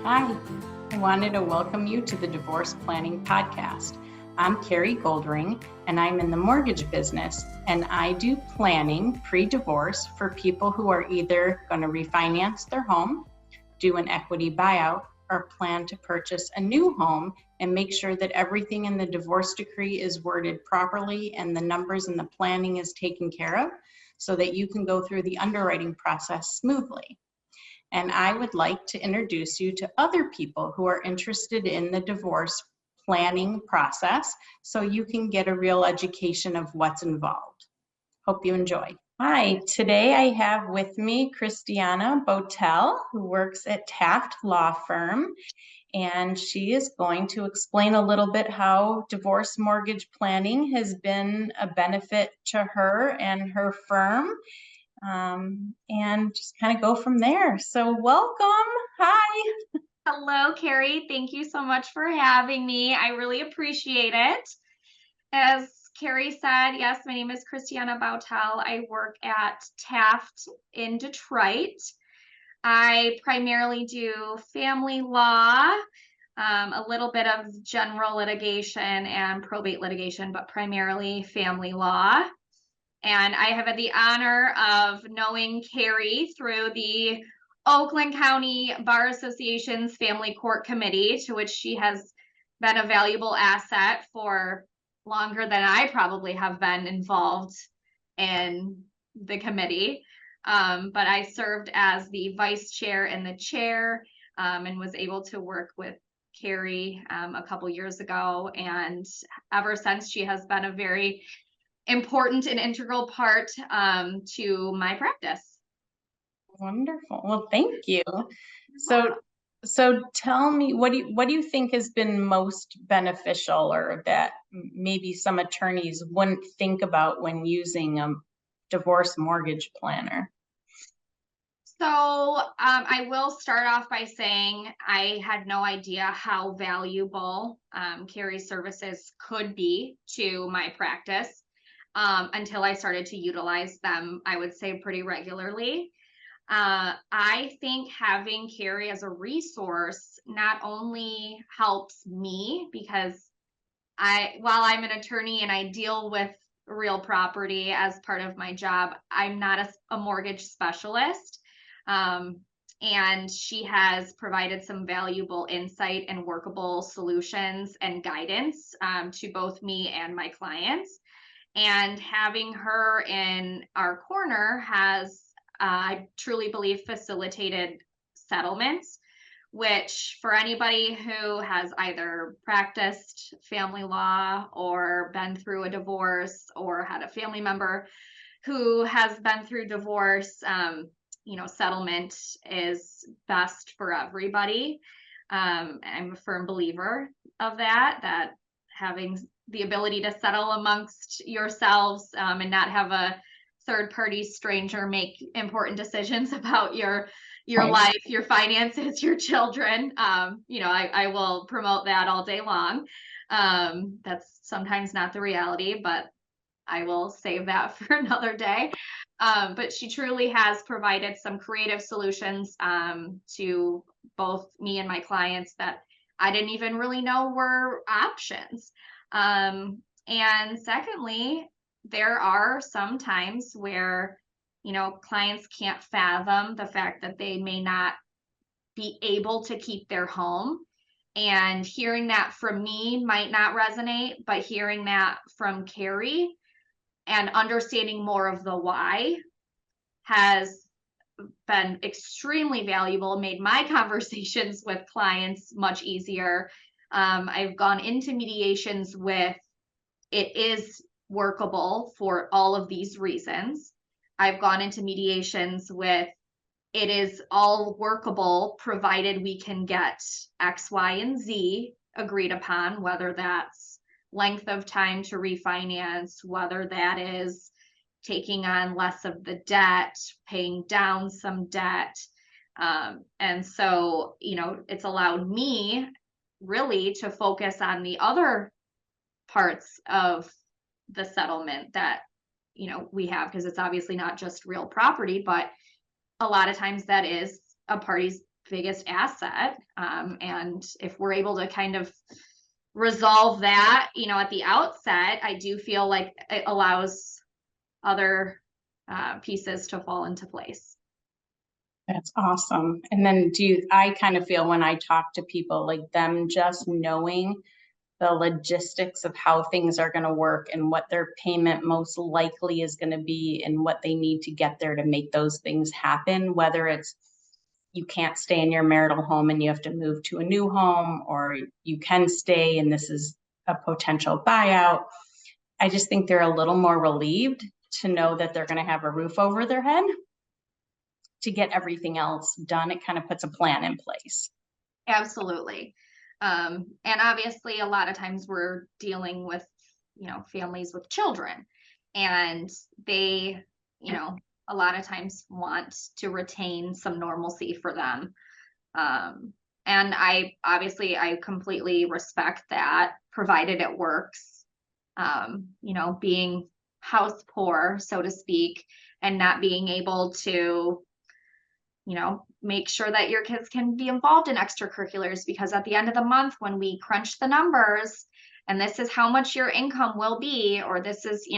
Hi, I wanted to welcome you to the Divorce Planning Podcast. I'm Carri Goldring, and I'm in the mortgage business, and I do planning pre-divorce for people who are either going to refinance their home, do an equity buyout, or plan to purchase a new home and make sure that everything in the divorce decree is worded properly and the numbers in the planning is taken care of so that you can go through the underwriting process smoothly. And I would like to introduce you to other people who are interested in the divorce planning process so you can get a real education of what's involved. Hope you enjoy. Hi, today I have with me Kristiana Boutell, who works at Taft Law Firm, and she is going to explain a little bit how divorce mortgage planning has been a benefit to her and her firm. And just kind of go from there. So welcome. Hi. Hello, Carri. Thank you so much for having me. I really appreciate it. As Carri said, yes, my name is Kristiana Boutell. I work at Taft in Detroit. I primarily do family law, a little bit of general litigation and probate litigation, but primarily family law. And I have had the honor of knowing Carri through the Oakland County Bar Association's Family Court Committee, to which she has been a valuable asset for longer than I probably have been involved in the committee. But I served as the vice chair and the chair, and was able to work with Carri a couple years ago. And ever since, she has been a very important and integral part to my practice. Wonderful. Well, thank you. So tell me, what do you think has been most beneficial, or that maybe some attorneys wouldn't think about when using a divorce mortgage planner? So I will start off by saying I had no idea how valuable Carri's services could be to my practice until I started to utilize them, I would say, pretty regularly. I think having Carri as a resource not only helps me because while I'm an attorney and I deal with real property as part of my job, I'm not a mortgage specialist. And she has provided some valuable insight and workable solutions and guidance to both me and my clients. And having her in our corner has, I truly believe, facilitated settlements, which for anybody who has either practiced family law or been through a divorce or had a family member who has been through divorce, settlement is best for everybody. I'm a firm believer of that having the ability to settle amongst yourselves and not have a third party stranger make important decisions about your life, your finances, your children. I will promote that all day long. That's sometimes not the reality, but I will save that for another day. But she truly has provided some creative solutions to both me and my clients that I didn't even really know were options. And secondly, there are some times where, clients can't fathom the fact that they may not be able to keep their home. And hearing that from me might not resonate, but hearing that from Carri and understanding more of the why has been extremely valuable, made my conversations with clients much easier. I've gone into mediations with it is workable for all of these reasons. I've gone into mediations with it is all workable provided we can get X, Y, and Z agreed upon, whether that's length of time to refinance, whether that is taking on less of the debt, paying down some debt. And so, it's allowed me really to focus on the other parts of the settlement that, we have, because it's obviously not just real property, but a lot of times that is a party's biggest asset. And if we're able to kind of resolve that, at the outset, I do feel like it allows other pieces to fall into place. That's awesome. And then I kind of feel when I talk to people, like them just knowing the logistics of how things are going to work and what their payment most likely is going to be and what they need to get there to make those things happen, whether it's you can't stay in your marital home and you have to move to a new home, or you can stay and this is a potential buyout. I just think they're a little more relieved to know that they're going to have a roof over their head to get everything else done. It kind of puts a plan in place. Absolutely. And obviously a lot of times we're dealing with, families with children, and they, a lot of times want to retain some normalcy for them. And I completely respect that, provided it works. Being house poor, so to speak, and not being able to, make sure that your kids can be involved in extracurriculars, because at the end of the month, when we crunch the numbers and this is how much your income will be, or this is,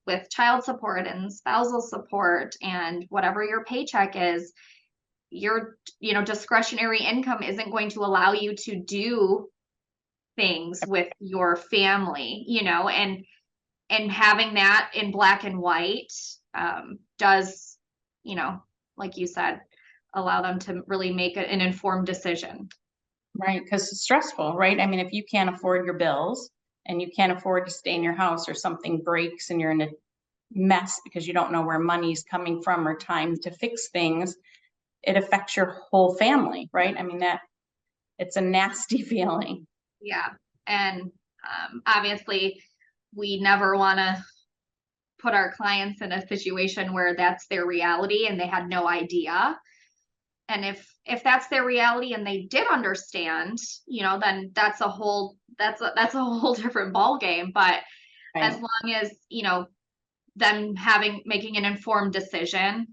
with child support and spousal support and whatever your paycheck is, your, discretionary income isn't going to allow you to do things with your family, and having that in black and white does, like you said, allow them to really make an informed decision. Right, because it's stressful, right? I mean, if you can't afford your bills and you can't afford to stay in your house, or something breaks and you're in a mess because you don't know where money's coming from or time to fix things, it affects your whole family, right? I mean, it's a nasty feeling. Yeah. And obviously we never want to put our clients in a situation where that's their reality and they had no idea. And if that's their reality and they did understand, then that's a whole different ball game. But Right. as long as, them making an informed decision,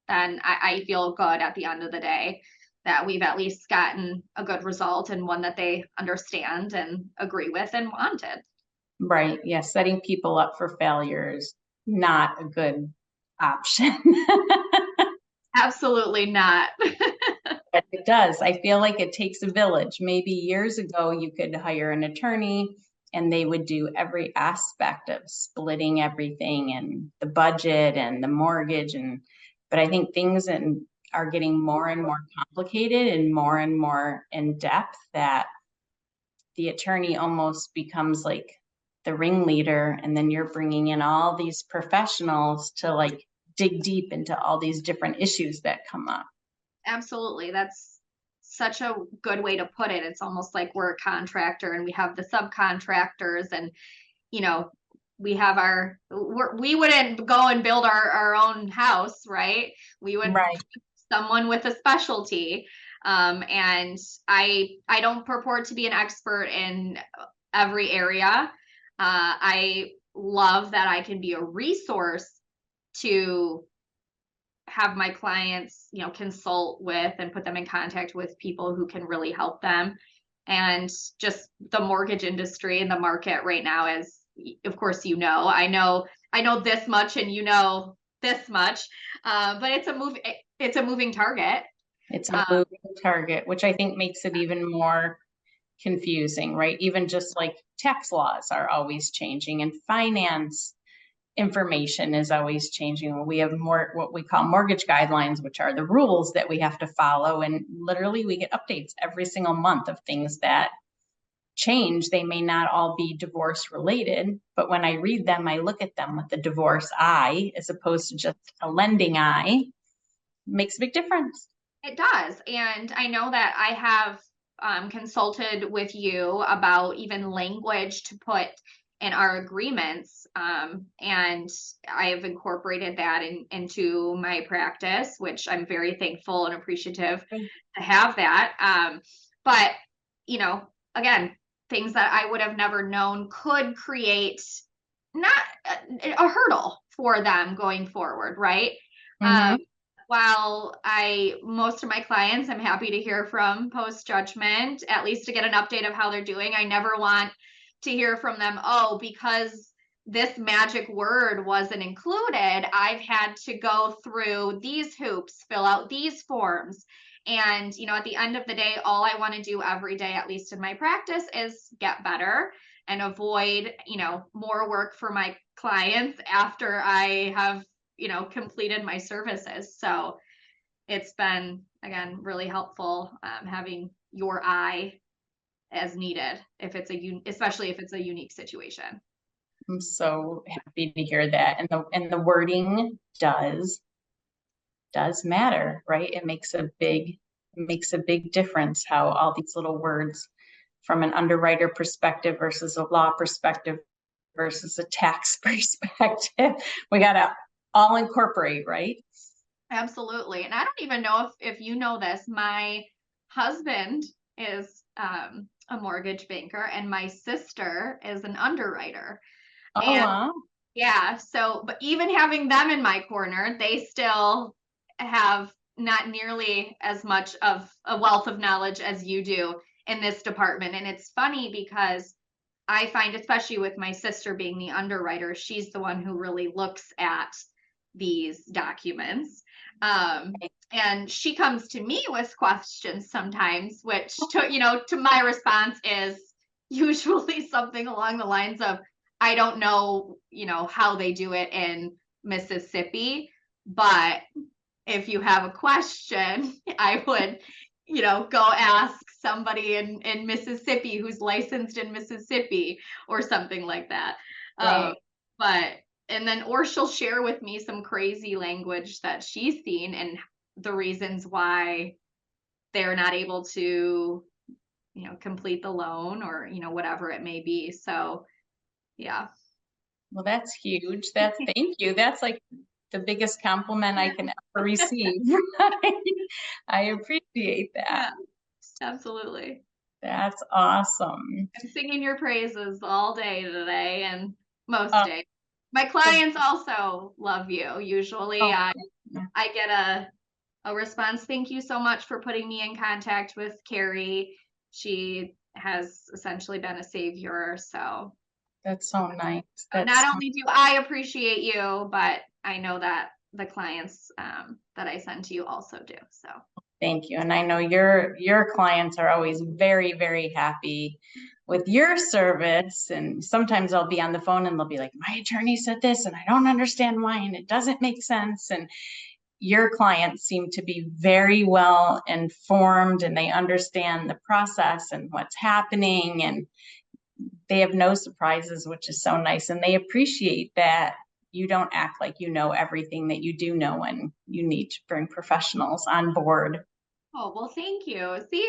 then I feel good at the end of the day that we've at least gotten a good result, and one that they understand and agree with and wanted. Right. Yeah. Setting people up for failure is not a good option. Absolutely not. But it does. I feel like it takes a village. Maybe years ago, you could hire an attorney and they would do every aspect of splitting everything and the budget and the mortgage. But I think things are getting more and more complicated and more in depth, that the attorney almost becomes like the ringleader. And then you're bringing in all these professionals to like dig deep into all these different issues that come up. Absolutely. That's such a good way to put it. It's almost like we're a contractor and we have the subcontractors, and, we have we wouldn't go and build our own house, right? We would Right. someone with a specialty. And I don't purport to be an expert in every area. I love that I can be a resource to have my clients, consult with and put them in contact with people who can really help them. And just the mortgage industry and the market right now is, of course, I know this much and this much, but it's a moving target. It's a moving target, which I think makes it even more confusing, right? Even just like tax laws are always changing and finance information is always changing. We have more what we call mortgage guidelines, which are the rules that we have to follow. And literally we get updates every single month of things that change. They may not all be divorce related, but when I read them, I look at them with the divorce eye as opposed to just a lending eye. It makes a big difference. It does. And I know that I have consulted with you about even language to put in our agreements. And I've incorporated that into my practice, which I'm very thankful and appreciative to have that. But, again, things that I would have never known could create not a hurdle for them going forward, right? Mm-hmm. while most of my clients I'm happy to hear from post judgment, at least to get an update of how they're doing. I never want to hear from them, oh, because this magic word wasn't included, I've had to go through these hoops, fill out these forms. And, at the end of the day, all I want to do every day, at least in my practice, is get better and avoid, more work for my clients after I have, completed my services. So it's been, again, really helpful having your eye as needed if it's especially if it's a unique situation. I'm so happy to hear that. And the wording does matter, right? It makes a big difference how all these little words from an underwriter perspective versus a law perspective versus a tax perspective, we got to all incorporate, right? Absolutely. And I don't even know if you know this, my husband is a mortgage banker and my sister is an underwriter. Oh, And wow. yeah, so, but even having them in my corner, they still have not nearly as much of a wealth of knowledge as you do in this department. And it's funny because I find, especially with my sister being the underwriter, she's the one who really looks at these documents. And she comes to me with questions sometimes, which to my response is usually something along the lines of, I don't know, how they do it in Mississippi, but if you have a question, I would, go ask somebody in Mississippi who's licensed in Mississippi or something like that. Right. But, and then, or she'll share with me some crazy language that she's seen and the reasons why they're not able to, complete the loan or, whatever it may be. So, yeah. Well, that's huge. Thank you. That's like the biggest compliment I can ever receive. I appreciate that. Yeah, absolutely. That's awesome. I'm singing your praises all day today and most Oh, days. My clients also love you. Usually oh, I get a response. Thank you so much for putting me in contact with Carri. She has essentially been a savior. So that's so nice. not only do I appreciate you, but I know that the clients that I send to you also do. So thank you. And I know your clients are always very, very happy with your service. And sometimes I'll be on the phone and they'll be like, my attorney said this and I don't understand why, and it doesn't make sense. And your clients seem to be very well informed and they understand the process and what's happening, and they have no surprises, which is so nice. And they appreciate that you don't act like you know everything that you do know, and you need to bring professionals on board. oh, well, thank you. See,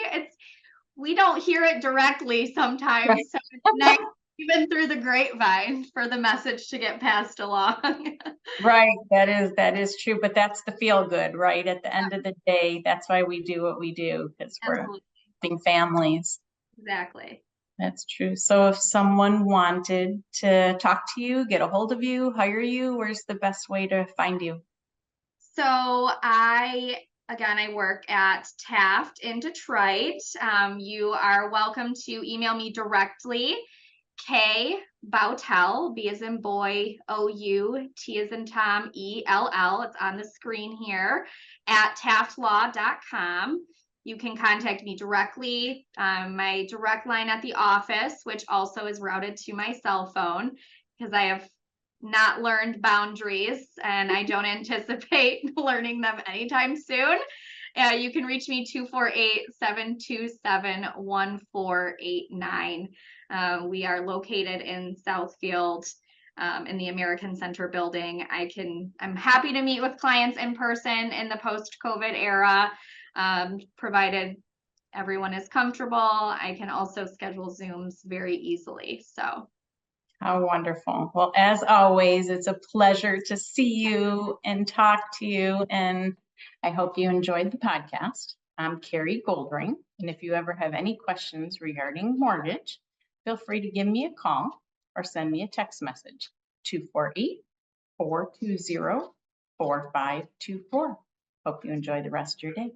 we don't hear it directly sometimes. Right. So it's nice, even through the grapevine, for the message to get passed along. Right. That is true. But that's the feel good, right? At the end of the day, that's why we do what we do, because we're Absolutely. helping families. Exactly. That's true. So if someone wanted to talk to you, get a hold of you, hire you, where's the best way to find you? So I work at Taft in Detroit. You are welcome to email me directly. K Boutell, B as in boy, O-U, T as in Tom, E-L-L. It's on the screen here at taftlaw.com. You can contact me directly. My direct line at the office, which also is routed to my cell phone because I have not learned boundaries and I don't anticipate learning them anytime soon. You can reach me 248-727-1489. We are located in Southfield in the American Center building. I'm happy to meet with clients in person in the post-COVID era, provided everyone is comfortable. I can also schedule Zooms very easily. So How wonderful. Well, as always, it's a pleasure to see you and talk to you. And I hope you enjoyed the podcast. I'm Carri Goldring. And if you ever have any questions regarding mortgage, feel free to give me a call or send me a text message, 248-420-4524. Hope you enjoy the rest of your day.